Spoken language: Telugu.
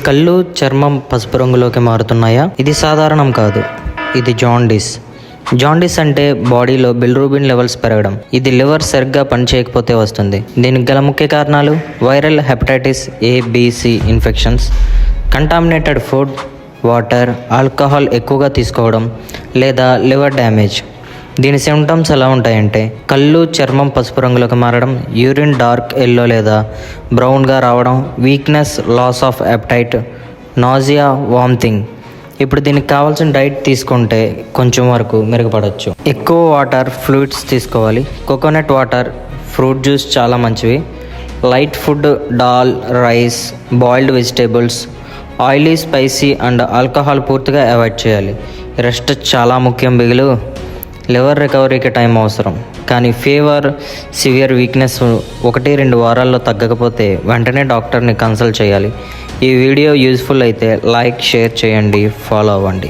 కళ్ళు చర్మం పసుపు రంగులోకి మారుతున్నాయా? ఇది సాధారణం కాదు, ఇది జాండీస్. జాండీస్ అంటే బాడీలో బిలిరూబిన్ లెవెల్స్ పెరగడం. ఇది లివర్ సరిగ్గా పనిచేయకపోతే వస్తుంది. దీనికి గల ముఖ్య కారణాలు viral hepatitis A-B-C infections, contaminated food, water, alcohol ఎక్కువగా తీసుకోవడం లేదా లివర్ డ్యామేజ్. దీని సిమ్టమ్స్ ఎలా ఉంటాయంటే కళ్ళు చర్మం పసుపు రంగులోకి మారడం, యూరిన్ డార్క్ ఎల్లో లేదా బ్రౌన్గా రావడం, weakness, loss of appetite, nausea, vomiting. ఇప్పుడు దీనికి కావాల్సిన డైట్ తీసుకుంటే కొంచెం వరకు మెరుగుపడవచ్చు. ఎక్కువ వాటర్, ఫ్లూయిడ్స్ తీసుకోవాలి. కోకోనట్ వాటర్, ఫ్రూట్ జ్యూస్ చాలా మంచివి. Light food, dal, rice, boiled vegetables. Oily, spicy and alcohol పూర్తిగా అవాయిడ్ చేయాలి. రెస్ట్ చాలా ముఖ్యం బిగులు. లివర్ రికవరీకి టైం అవసరం, కానీ ఫీవర్, సివియర్ వీక్నెస్ 1-2 వారాల్లో తగ్గకపోతే వెంటనే డాక్టర్ని కన్సల్ట్ చేయాలి. ఈ వీడియో యూజ్ఫుల్ అయితే లైక్, షేర్ చేయండి, ఫాలో అవ్వండి.